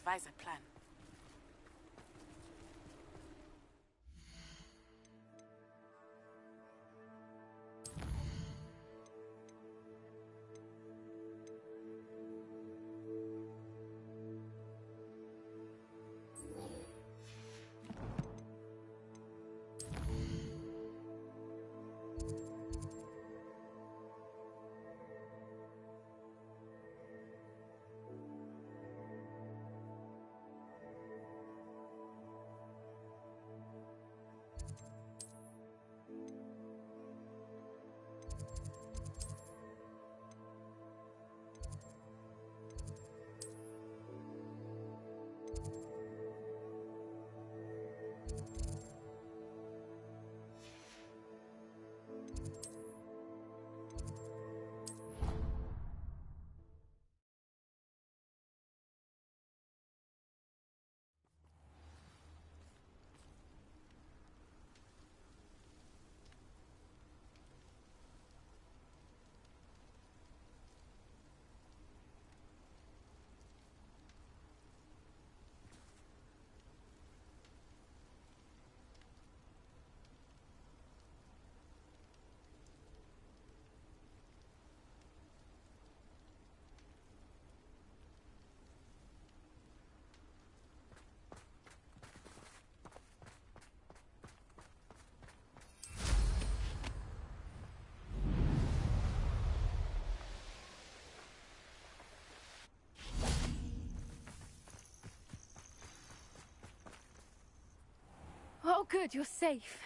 devise a plan. Oh, good, you're safe.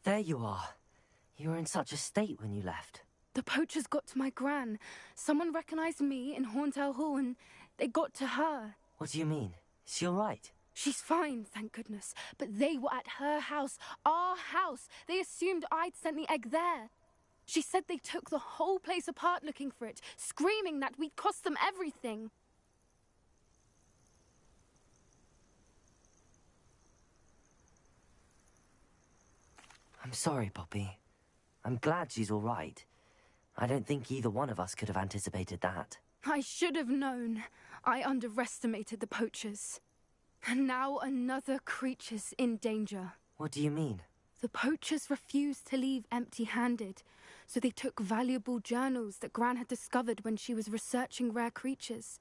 There you are. You were in such a state when you left. The poachers got to my gran. Someone recognized me in Horntail Hall and they got to her. What do you mean? Is she all right? She's fine, thank goodness. But they were at her house, our house. They assumed I'd sent the egg there. She said they took the whole place apart looking for it, screaming that we'd cost them everything. I'm sorry, Poppy. I'm glad she's all right. I don't think either one of us could have anticipated that. I should have known. I underestimated the poachers. And now another creature's in danger. What do you mean? The poachers refused to leave empty-handed, so they took valuable journals that Gran had discovered when she was researching rare creatures.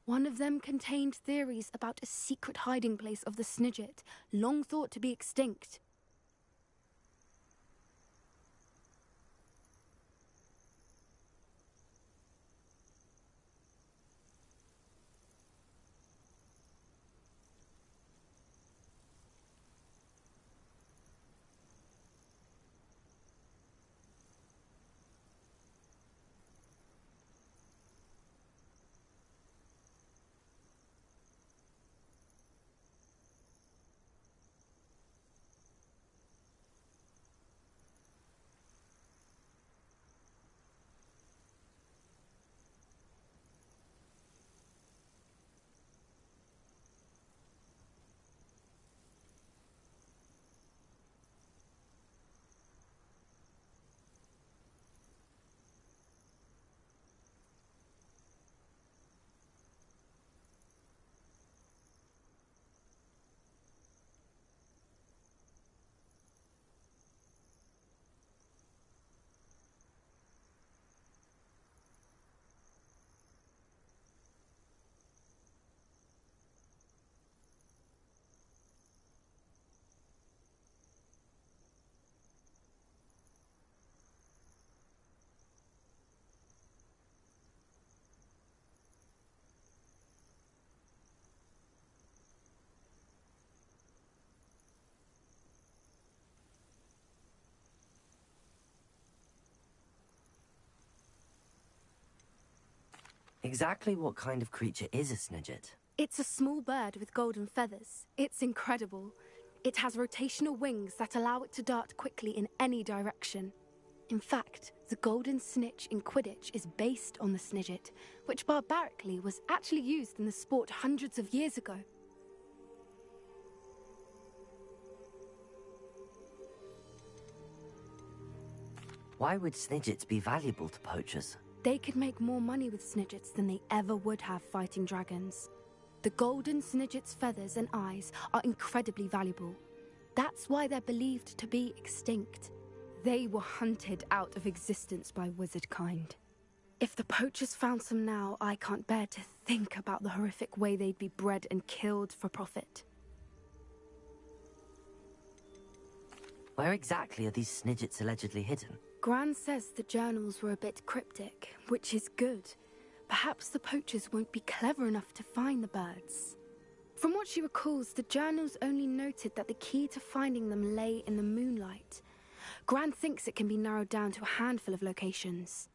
One of them contained theories about a secret hiding place of the Snidget, long thought to be extinct. Exactly what kind of creature is a snidget? It's a small bird with golden feathers. It's incredible. It has rotational wings that allow it to dart quickly in any direction. In fact, the golden snitch in Quidditch is based on the snidget, which barbarically was actually used in the sport hundreds of years ago. Why would snidgets be valuable to poachers? They could make more money with snidgets than they ever would have fighting dragons. The golden snidget's feathers and eyes are incredibly valuable. That's why they're believed to be extinct. They were hunted out of existence by wizard kind. If the poachers found some now, I can't bear to think about the horrific way they'd be bred and killed for profit. Where exactly are these snidgets allegedly hidden? Gran says the journals were a bit cryptic, which is good. Perhaps the poachers won't be clever enough to find the birds. From what she recalls, the journals only noted that the key to finding them lay in the moonlight. Gran thinks it can be narrowed down to a handful of locations.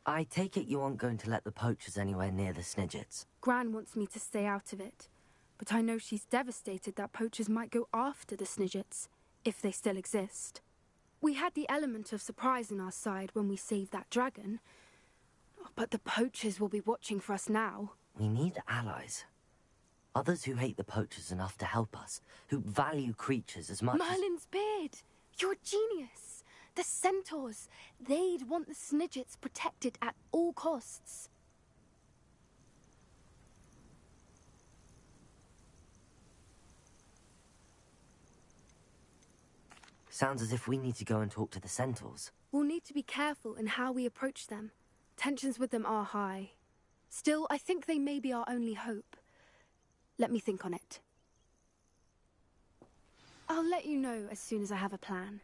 I take it you aren't going to let the poachers anywhere near the snidgets. Gran wants me to stay out of it, but I know she's devastated that poachers might go after the snidgets, if they still exist. We had the element of surprise on our side when we saved that dragon, but the poachers will be watching for us now. We need allies. Others who hate the poachers enough to help us, who value creatures as much Merlin's beard! You're a genius! The centaurs! They'd want the snidgets protected at all costs. Sounds as if we need to go and talk to the centaurs. We'll need to be careful in how we approach them. Tensions with them are high. Still, I think they may be our only hope. Let me think on it. I'll let you know as soon as I have a plan.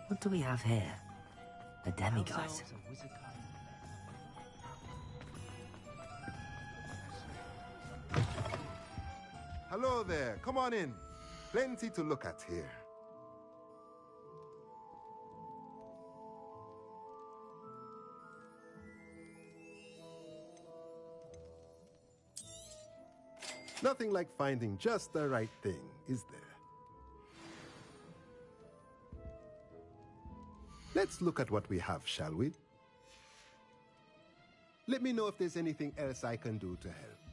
What do we have here? A demiguise. Hello there, come on in. Plenty to look at here. Nothing like finding just the right thing, is there? Let's look at what we have, shall we? Let me know if there's anything else I can do to help.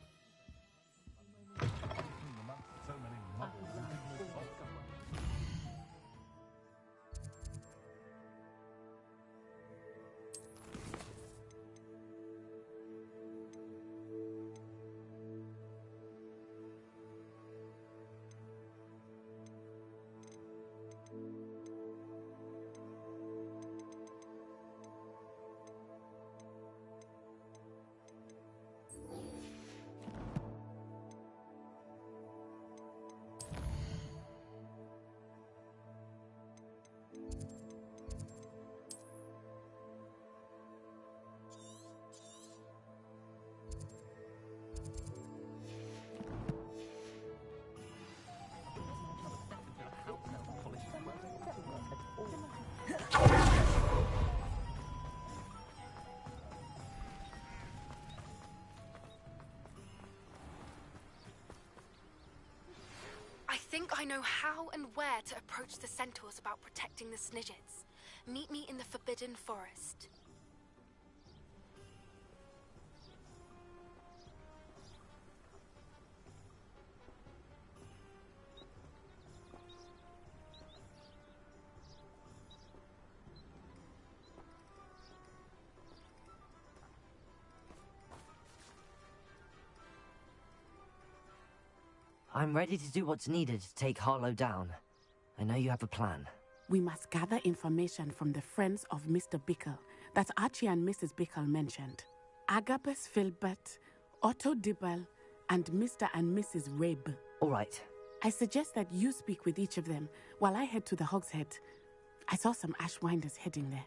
I know how and where to approach the centaurs about protecting the Snidgets. Meet me in the Forbidden Forest. I'm ready to do what's needed to take Harlow down. I know you have a plan. We must gather information from the friends of Mr. Bickle that Archie and Mrs. Bickle mentioned. Agabus Filbert, Otto Dibble, and Mr. and Mrs. Rabe. All right. I suggest that you speak with each of them while I head to the Hogshead. I saw some Ashwinders heading there.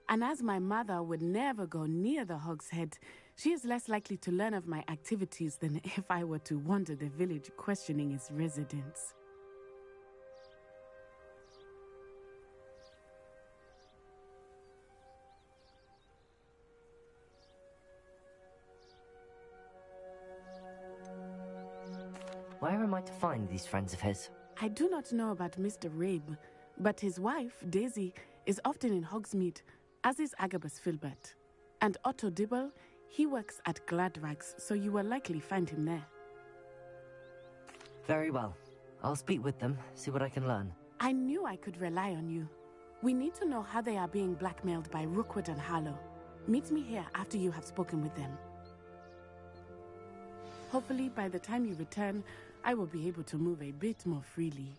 And as my mother would never go near the Hogshead, she is less likely to learn of my activities than if I were to wander the village questioning its residents. Where am I to find these friends of his? I do not know about Mr. Rabe, but his wife, Daisy, is often in Hogsmeade, as is Agabus Filbert. And Otto Dibble, he works at Gladrags, so you will likely find him there. Very well. I'll speak with them, see what I can learn. I knew I could rely on you. We need to know how they are being blackmailed by Rookwood and Harlow. Meet me here after you have spoken with them. Hopefully, by the time you return, I will be able to move a bit more freely.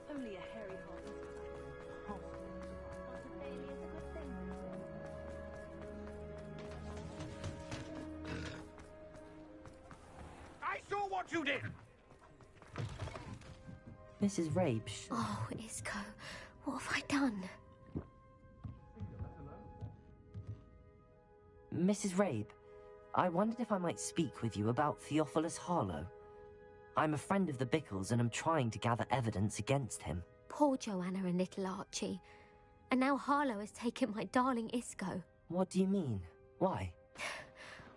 Only a hairy hole. I saw what you did! Mrs. Rabe, Oh, Isco, what have I done? Mrs. Rabe, I wondered if I might speak with you about Theophilus Harlow. I'm a friend of the Bickles and I'm trying to gather evidence against him. Poor Joanna and little Archie. And now Harlow has taken my darling Isco. What do you mean? Why?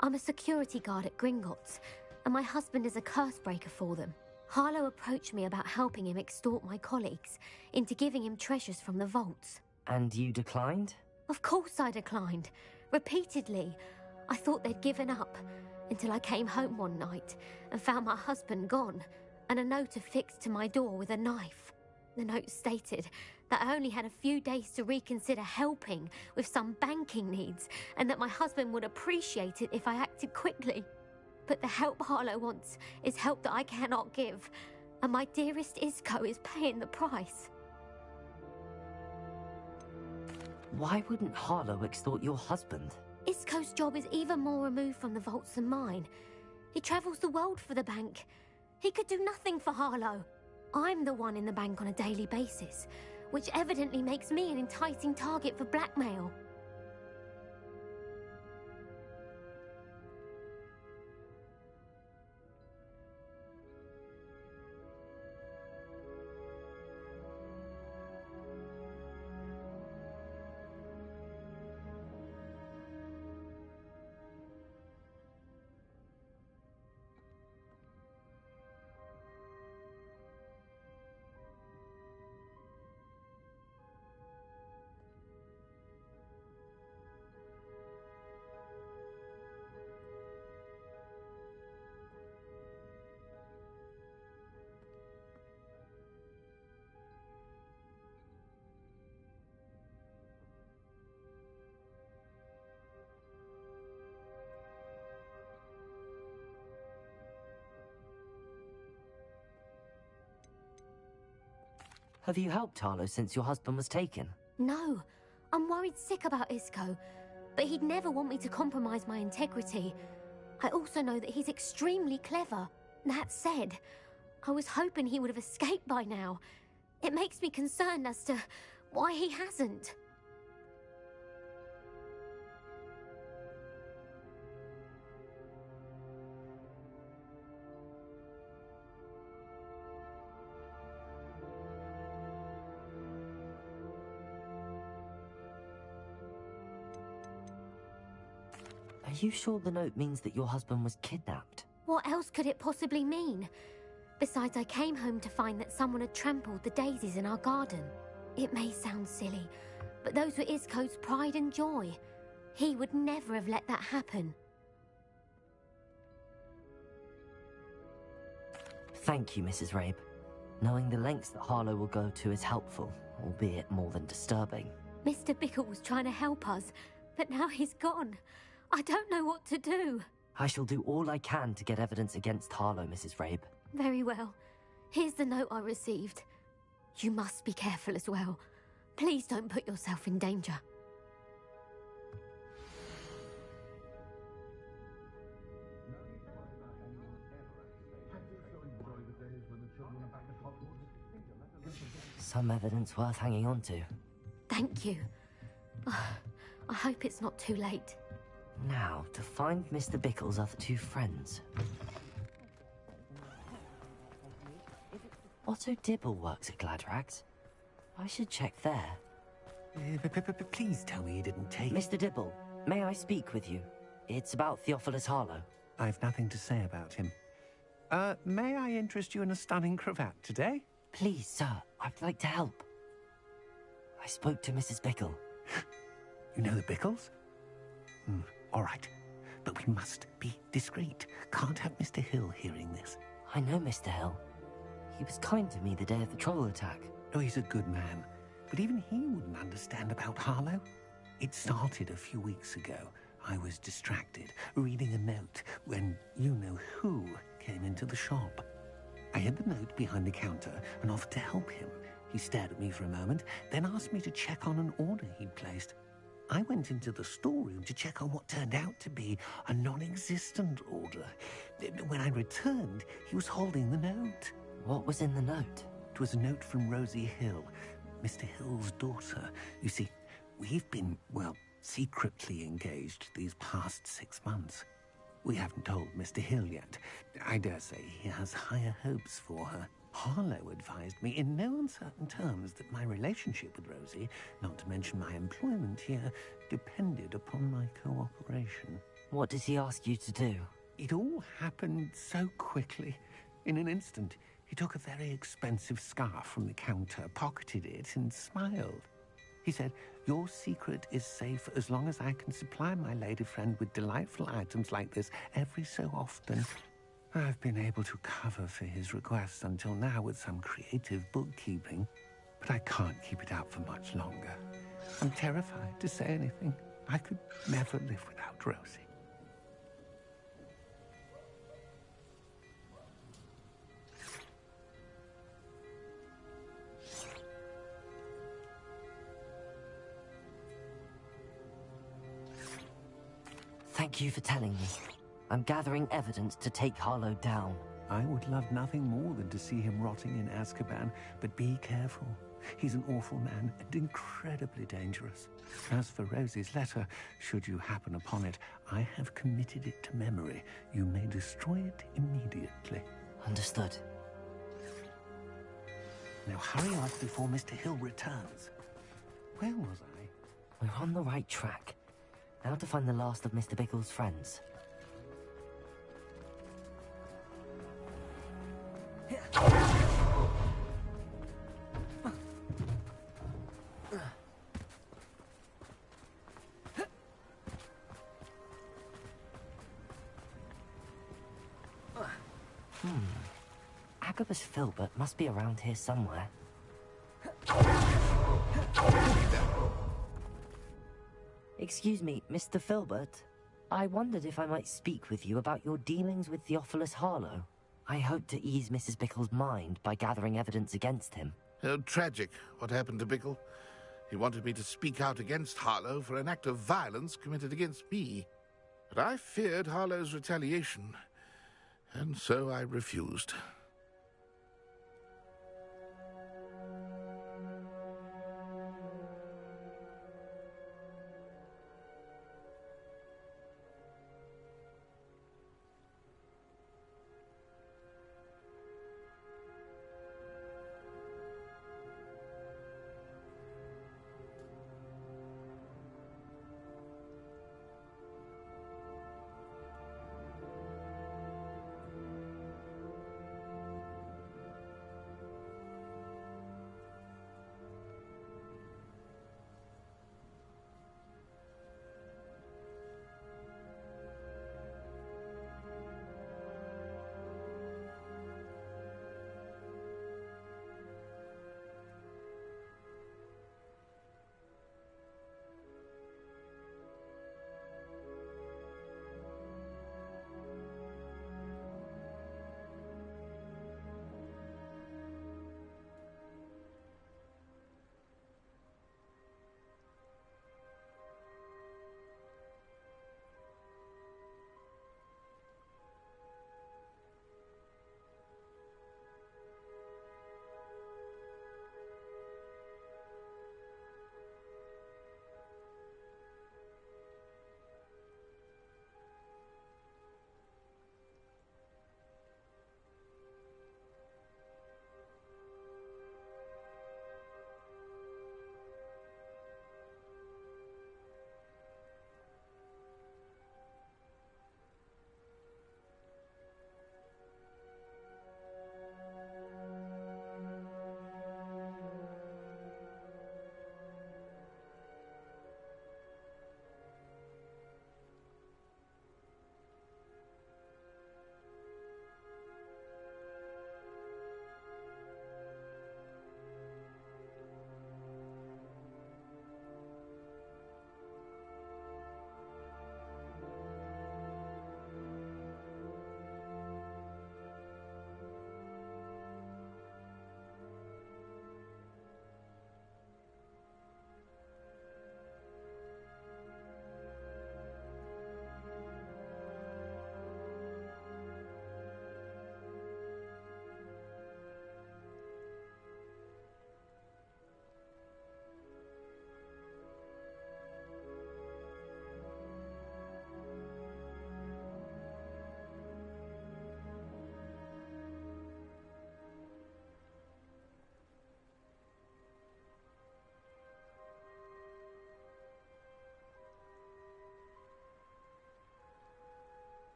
I'm a security guard at Gringotts, and my husband is a curse breaker for them. Harlow approached me about helping him extort my colleagues into giving him treasures from the vaults. And you declined? Of course I declined. Repeatedly. I thought they'd given up, until I came home one night and found my husband gone, and a note affixed to my door with a knife. The note stated that I only had a few days to reconsider helping with some banking needs, and that my husband would appreciate it if I acted quickly. But the help Harlow wants is help that I cannot give, and my dearest Isco is paying the price. Why wouldn't Harlow extort your husband? Isco's job is even more removed from the vaults than mine. He travels the world for the bank. He could do nothing for Harlow. I'm the one in the bank on a daily basis, which evidently makes me an enticing target for blackmail. Have you helped Harlow since your husband was taken? No, I'm worried sick about Isco, but he'd never want me to compromise my integrity. I also know that he's extremely clever. That said, I was hoping he would have escaped by now. It makes me concerned as to why he hasn't. you sure the note means that your husband was kidnapped? What else could it possibly mean? Besides, I came home to find that someone had trampled the daisies in our garden. It may sound silly, but those were Isco's pride and joy. He would never have let that happen. Thank you, Mrs. Rabe. Knowing the lengths that Harlow will go to is helpful, albeit more than disturbing. Mr. Bickle was trying to help us, but now he's gone. I don't know what to do. I shall do all I can to get evidence against Harlow, Mrs. Rabe. Very well. Here's the note I received. You must be careful as well. Please don't put yourself in danger. Some evidence worth hanging on to. Thank you. I hope it's not too late. Now, to find Mr. Bickle's other two friends. Otto Dibble works at Gladrags. I should check there. Please tell me you didn't take... Mr. Dibble, may I speak with you? It's about Theophilus Harlow. I've nothing to say about him. May I interest you in a stunning cravat today? Please, sir, I'd like to help. I spoke to Mrs. Bickle. You know the Bickles? All right. But we must be discreet. Can't have Mr. Hill hearing this. I know Mr. Hill. He was kind to me the day of the troll attack. Oh, he's a good man. But even he wouldn't understand about Harlow. It started a few weeks ago. I was distracted, reading a note, when you-know-who came into the shop. I hid the note behind the counter and offered to help him. He stared at me for a moment, then asked me to check on an order he'd placed. I went into the storeroom to check on what turned out to be a non-existent order. When I returned, he was holding the note. What was in the note? It was a note from Rosie Hill, Mr. Hill's daughter. You see, we've been, well, secretly engaged these past 6 months. We haven't told Mr. Hill yet. I dare say he has higher hopes for her. Harlow advised me in no uncertain terms that my relationship with Rosie, not to mention my employment here, depended upon my cooperation. What does he ask you to do? It all happened so quickly. In an instant, he took a very expensive scarf from the counter, pocketed it, and smiled. He said, "Your secret is safe as long as I can supply my lady friend with delightful items like this every so often." I've been able to cover for his requests until now with some creative bookkeeping, but I can't keep it out for much longer. I'm terrified to say anything. I could never live without Rosie. Thank you for telling me. I'm gathering evidence to take Harlow down. I would love nothing more than to see him rotting in Azkaban, but be careful. He's an awful man and incredibly dangerous. As for Rosie's letter, should you happen upon it, I have committed it to memory. You may destroy it immediately. Understood. Now hurry off before Mr. Hill returns. Where was I? We're on the right track. Now to find the last of Mr. Bickle's friends. Agabus Filbert must be around here somewhere. Excuse me, Mr. Filbert. I wondered if I might speak with you about your dealings with Theophilus Harlow. I hope to ease Mrs. Bickle's mind by gathering evidence against him. Oh, tragic, what happened to Bickle. He wanted me to speak out against Harlow for an act of violence committed against me. But I feared Harlow's retaliation, and so I refused.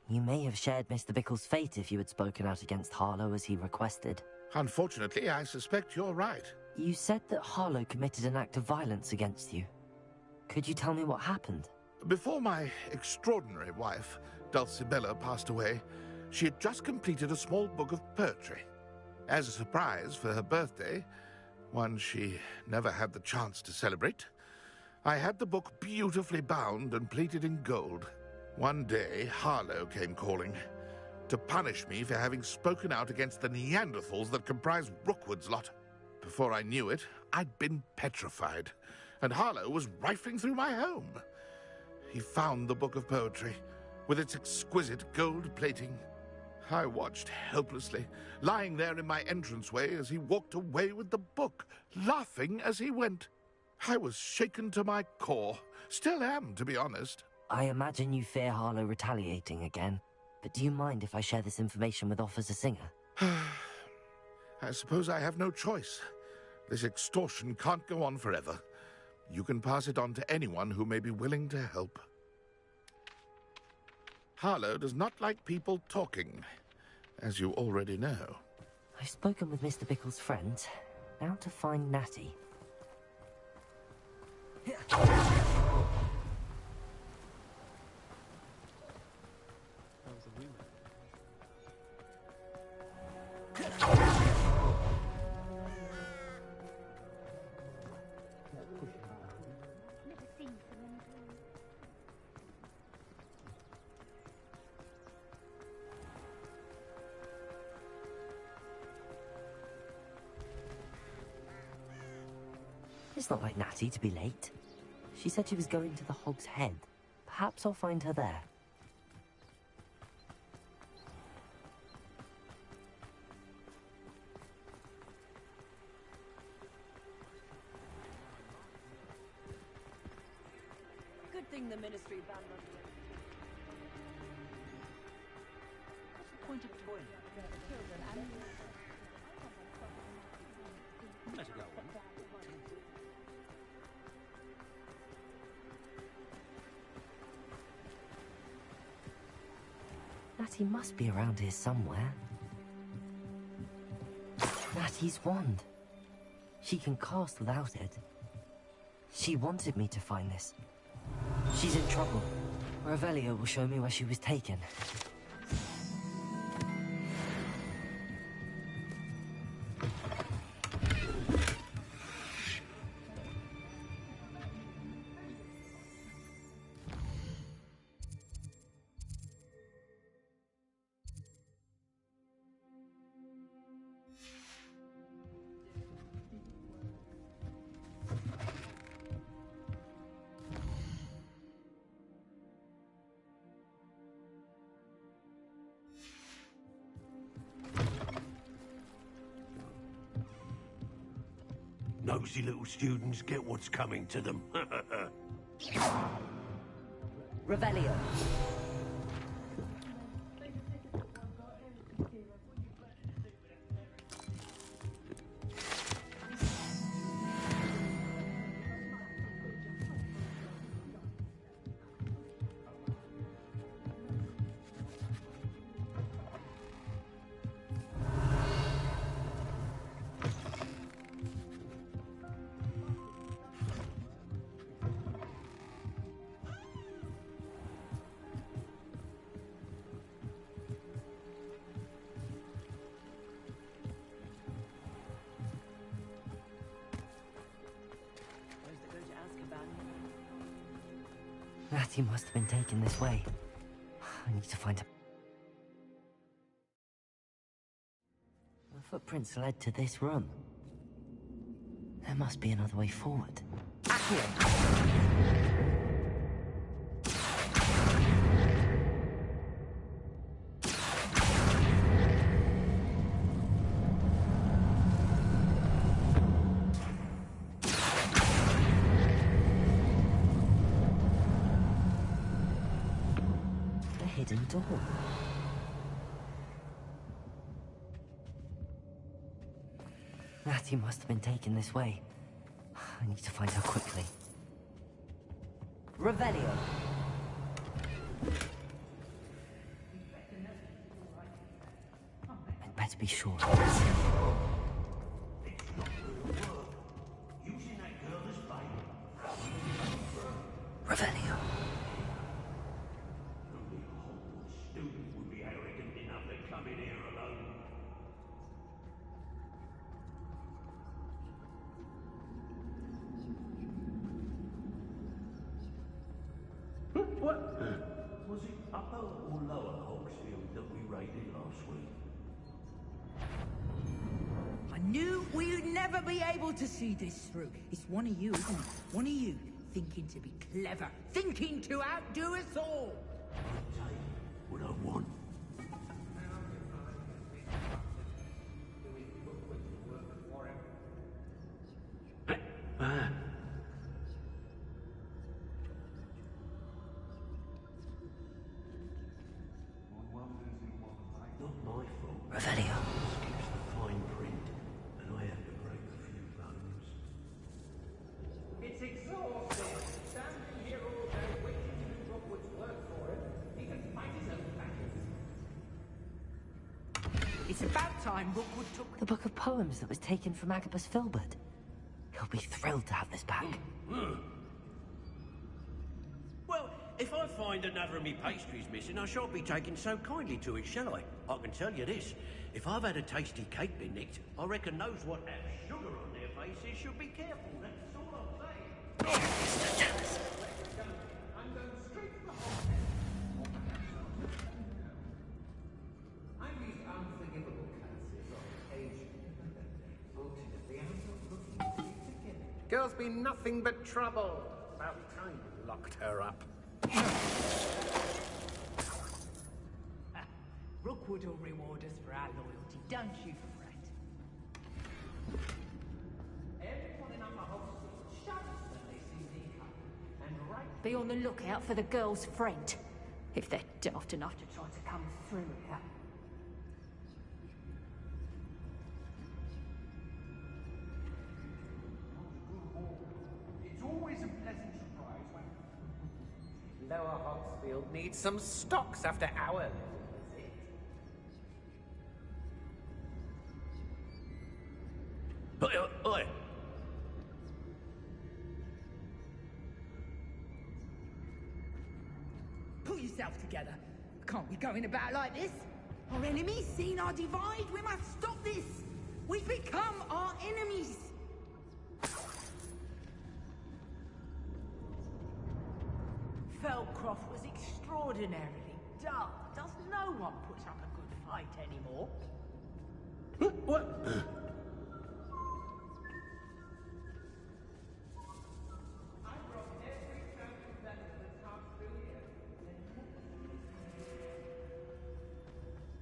You may have shared Mr. Bickle's fate if you had spoken out against Harlow as he requested. Unfortunately, I suspect you're right. You said that Harlow committed an act of violence against you. Could you tell me what happened? Before my extraordinary wife, Dulcibella, passed away, she had just completed a small book of poetry. As a surprise for her birthday, one she never had the chance to celebrate, I had the book beautifully bound and plated in gold. One day, Harlow came calling to punish me for having spoken out against the Neanderthals that comprise Rookwood's lot. Before I knew it, I'd been petrified, and Harlow was rifling through my home. He found the book of poetry, with its exquisite gold plating. I watched helplessly, lying there in my entranceway as he walked away with the book, laughing as he went. I was shaken to my core. Still am, to be honest. I imagine you fear Harlow retaliating again, but do you mind if I share this information with Officer Singer? I suppose I have no choice. This extortion can't go on forever. You can pass it on to anyone who may be willing to help. Harlow does not like people talking, as you already know. I've spoken with Mr. Bickle's friend. Now to find Natty. It's not like Natty to be late. She said she was going to the Hog's Head. Perhaps I'll find her there. Good thing the Ministry banned us. What's the point of toying? Better go on. Natty must be around here somewhere. Natty's wand. She can cast without it. She wanted me to find this. She's in trouble. Revelio will show me where she was taken. Nosy little students get what's coming to them. Revelio. Natty must have been taken this way. I need to find her. The footprints led to this room. There must be another way forward. Hidden door. Natty must have been taken this way. I need to find her quickly. Revelio. to be sure. Revelio. Student would be arrogant enough to come in here alone. What? Was it upper or lower Hogsfield that we raided last week? I knew we'd never be able to see this through. It's one of you, isn't it? One of you, thinking to be clever, thinking to outdo us all. I'll tell you what I want. Not my fault. Revelio. Skips the fine print, and I have to break a few bones. It's exhausting. Standing here all day waiting to do Rookwood's work for him. He can fight his own battles. It's about time Rookwood took... The book of poems that was taken from Agabus Filbert. He'll be thrilled to have this back. Well, if I find another of me pastries missing, I shan't be taking so kindly to it, shall I? I can tell you this. If I've had a tasty cake been nicked, I reckon those what have sugar on their faces should be careful. That's all I'm saying. I'm going straight to the hospital. I'm these unforgivable cancers on occasion. Ultimately, I'm not looking to get together. Girl's been nothing but trouble. About time you locked her up. Rookwood will reward us for our loyalty, don't you fret. Everyone in Upper Hogsfield shouts when they see thee come. And right Be on the lookout for the girl's friend, if they're daft enough to try to come through here. It's always a pleasant surprise when Lower Hogsfield needs some stocks after our little visit. Oi! Pull yourself together. Can't be going about like this. Our enemies seen our divide. We must stop this. We've become our enemies. Felcroft was extraordinarily dull. Does no one put up a good fight anymore? What?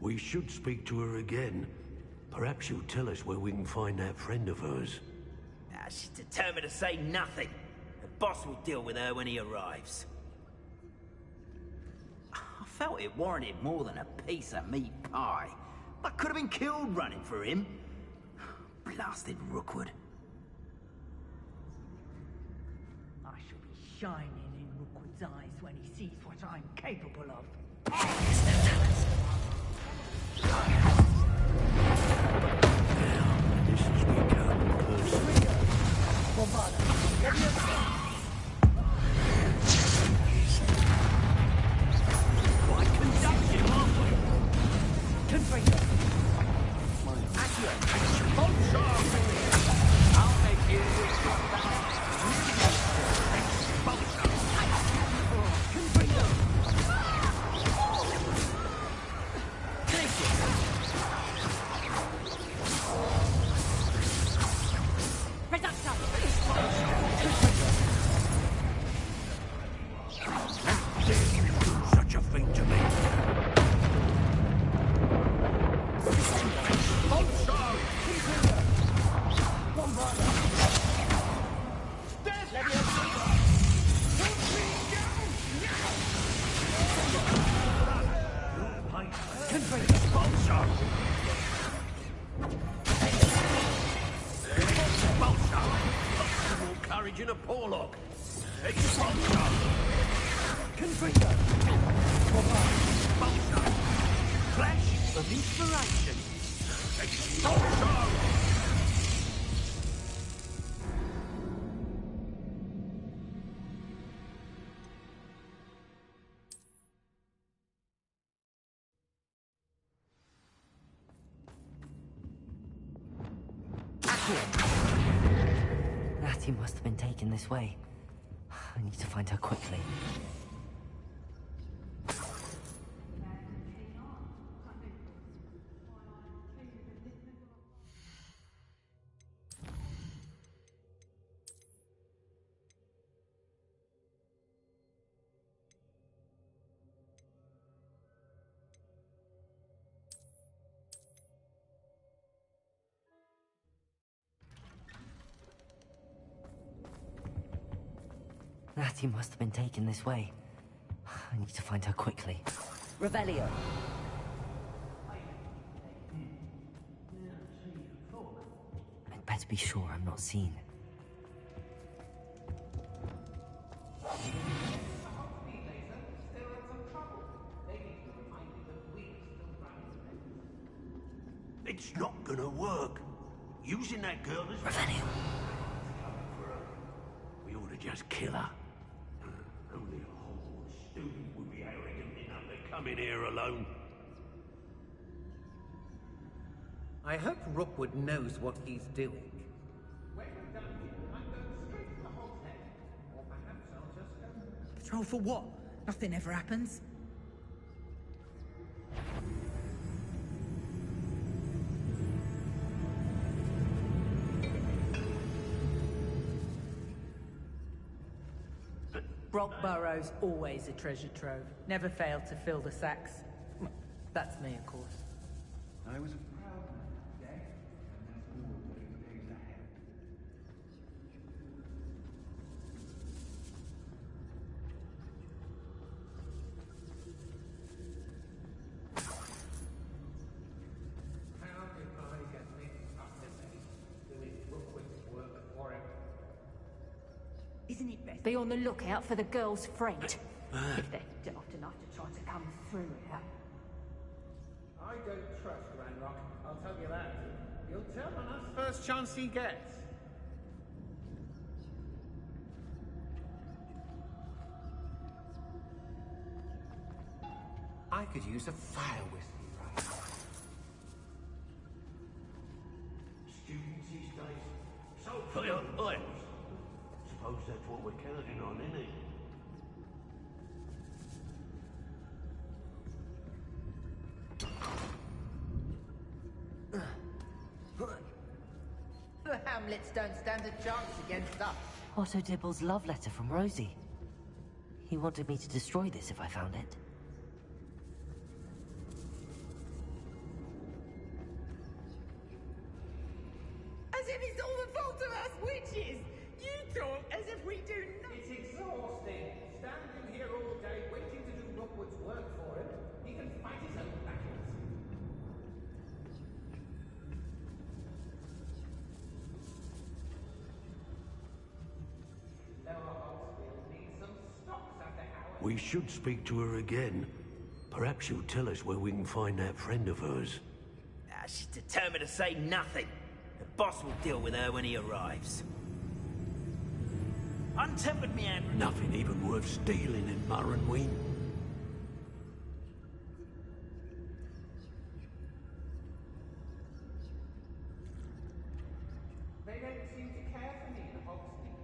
We should speak to her again. Perhaps she'll tell us where we can find that friend of hers. She's determined to say nothing. The boss will deal with her when he arrives. I felt it warranted more than a piece of meat pie. I could have been killed running for him. Blasted Rookwood. I shall be shining in Rookwood's eyes when he sees what I'm capable of. This has become personal. Quite conductive, aren't we? Confringo. I'll make you wish your back. Such a thing to me. More courage in a Porlock. Expulsion! Confringo. Flash of inspiration. Natty must have been taken this way. I need to find her quickly. Natty must have been taken this way. I need to find her quickly. Revelio. I'd better be sure I'm not seen. It's not gonna work. Using that girl as... Revelio. We ought to just kill her. Only a whole student would be arrogant enough to come in here alone. I hope Rookwood knows what he's doing. When we're done here, I'm going straight to the hogshead. Or perhaps I'll just go... Patrol for what? Nothing ever happens. Brockborough's always a treasure trove. Never failed to fill the sacks. That's me, of course. I was a proud man today, and there's more better days ahead. How did I get mixed up this age doing Rookwood's work for him? Isn't it best? Be on the lookout for the girl's friend. If they're daft enough to try to come through here. I don't trust Ranrock, I'll tell you that. He'll tell on us first chance he gets. I could use a fire whiskey right now. Students these days. So... Oi. Suppose that's what we're counting on, isn't it? The Hamlets don't stand a chance against us. Otto Dibble's love letter from Rosie. He wanted me to destroy this if I found it. As if it's all the fault of us witches! You talk as if we do nothing. It's exhausting. Standing here all day waiting to do Rookwood's work for him. He can fight his own battles. We should speak to her again. Perhaps she'll tell us where we can find that friend of hers. She's determined to say nothing. The boss will deal with her when he arrives. Untempered meandering. Nothing even worth stealing in Murrenween. They don't seem to care for me in Hogsmeade.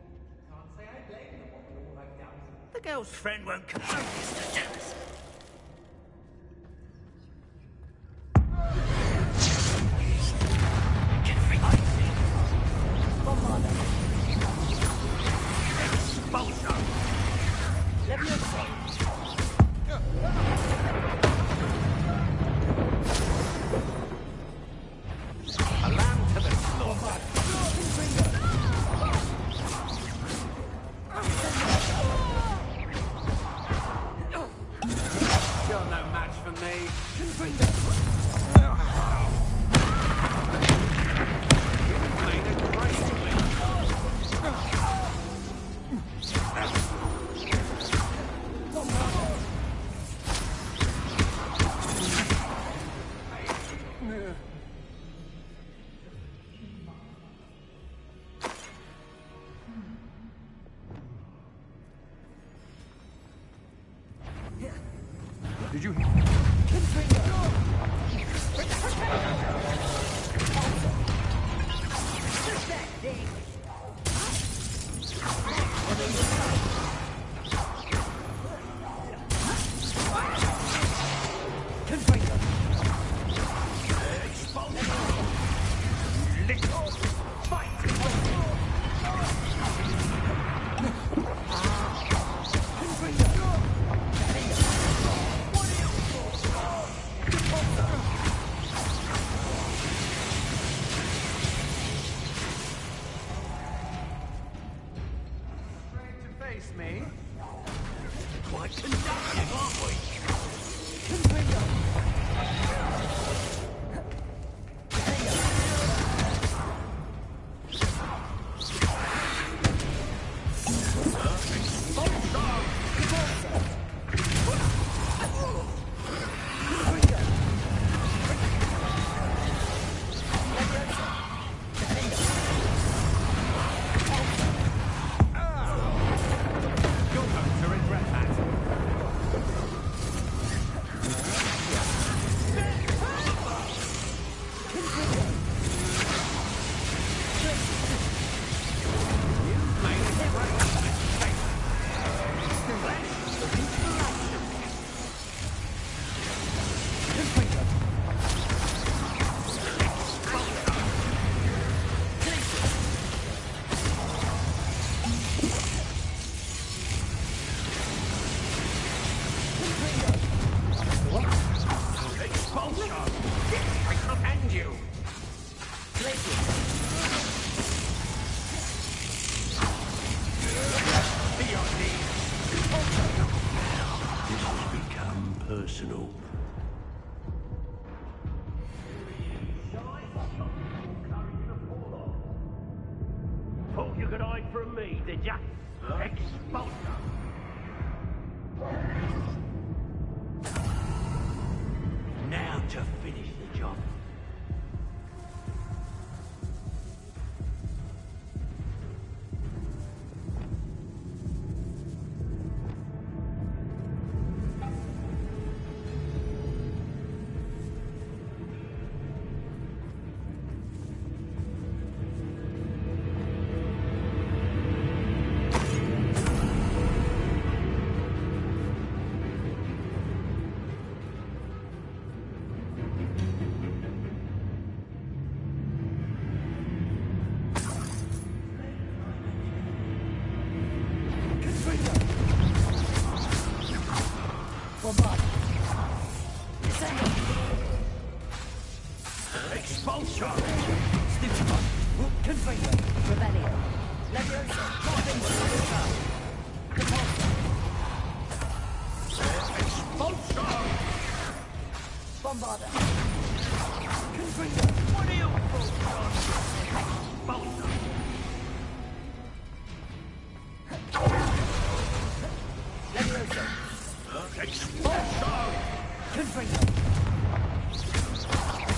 Can't say I blame them for all I've done. The girl's friend won't come home, Mr. Jealous. Did you... Face me. Quite conductive, aren't we? Personal. Thought you could hide from me, did ya? Expulsion! Now to finish the job. Expulsion! Stimulus! Conveyor! Rebellion! Leviosa! Expulsion! Bombarder! Conveyor! What are you Expulsion! Leviosa! Expulsion! Conveyor!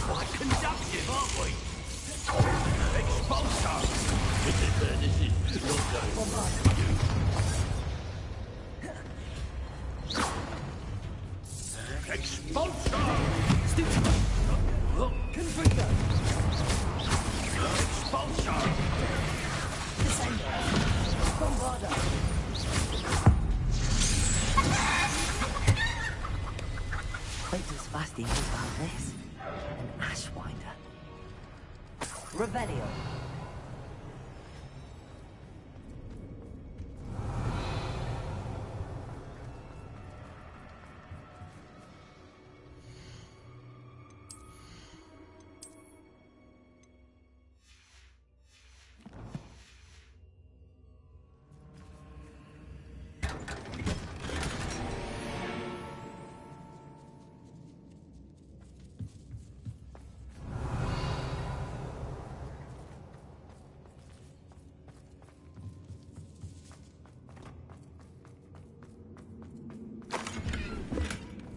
Quite conductive, aren't we? Expulsion! This is not going to do. Expulsion! Stupid! Conveyor! Expulsion! Descender! Bombarder! Wait till Sebastian knows about this. An Ashwinder. Revelio.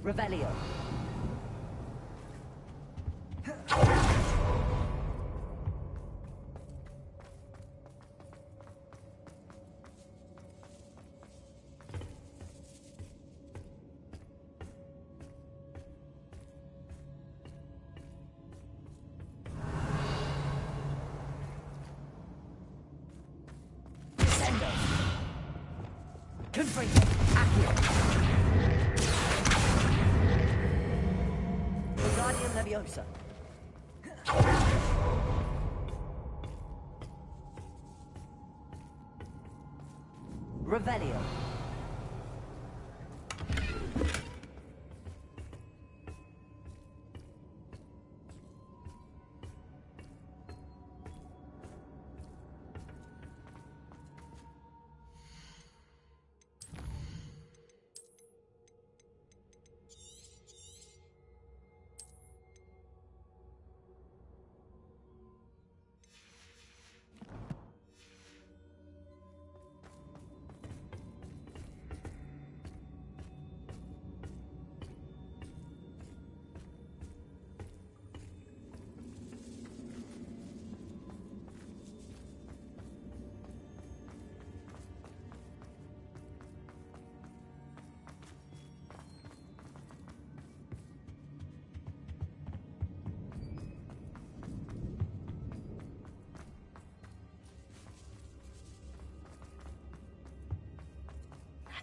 Revelio. Infiltrating. Accurate. Guardian Leviosa. Revelio.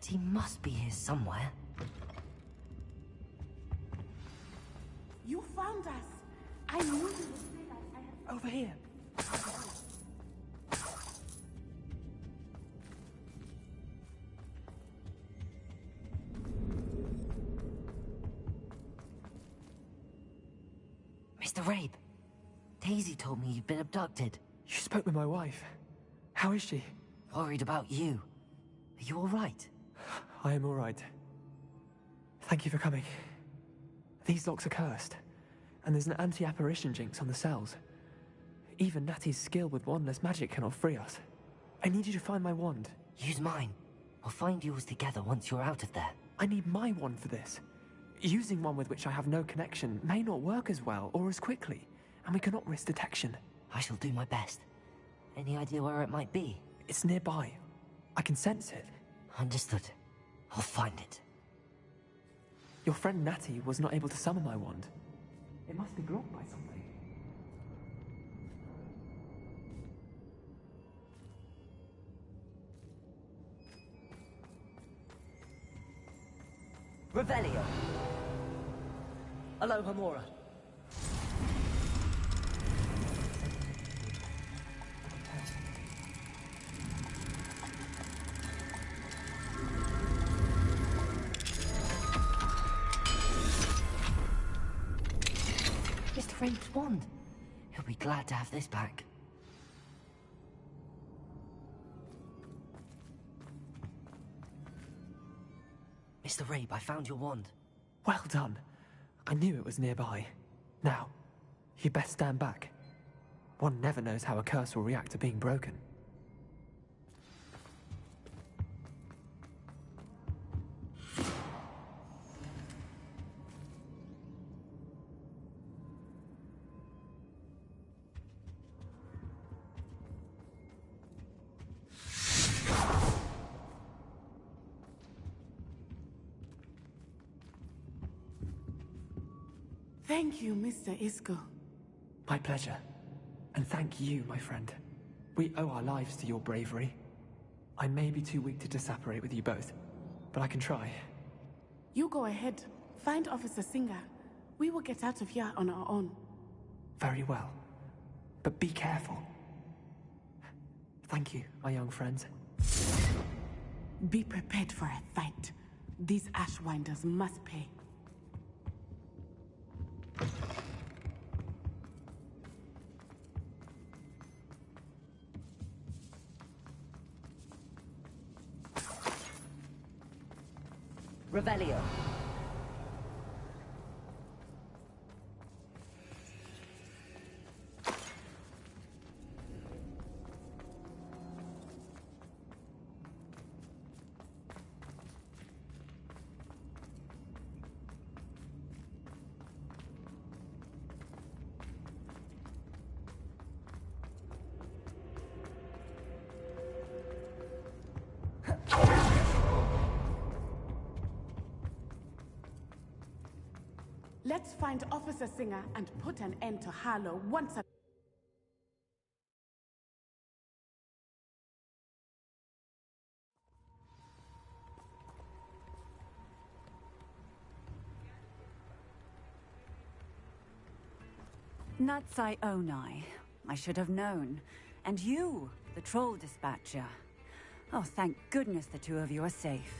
He must be here somewhere. You found us. I knew you would say that. Over here. Mr. Rabe, Daisy told me you've been abducted. You spoke with my wife. How is she? Worried about you. Are you all right? I am all right. Thank you for coming. These locks are cursed, and there's an anti-apparition jinx on the cells. Even Natty's skill with wandless magic cannot free us. I need you to find my wand. Use mine. We'll find yours together once you're out of there. I need my wand for this. Using one with which I have no connection may not work as well or as quickly, and we cannot risk detection. I shall do my best. Any idea where it might be? It's nearby. I can sense it. Understood. I'll find it. Your friend Natty was not able to summon my wand. It must be blocked by something. Revelio. Aloha Mora. Mr. Rabe's wand. He'll be glad to have this back. Mr. Rabe, I found your wand. Well done. I knew it was nearby. Now, you best stand back. One never knows how a curse will react to being broken. Thank you, Mr. Isco. My pleasure. And thank you, my friend. We owe our lives to your bravery. I may be too weak to disapparate with you both, but I can try. You go ahead. Find Officer Singer. We will get out of here on our own. Very well. But be careful. Thank you, my young friends. Be prepared for a fight. These Ashwinders must pay. Revelio. Let's find Officer Singer and put an end to Harlow once and Natsai Onai. I should have known. And you, the troll dispatcher. Oh, thank goodness the two of you are safe.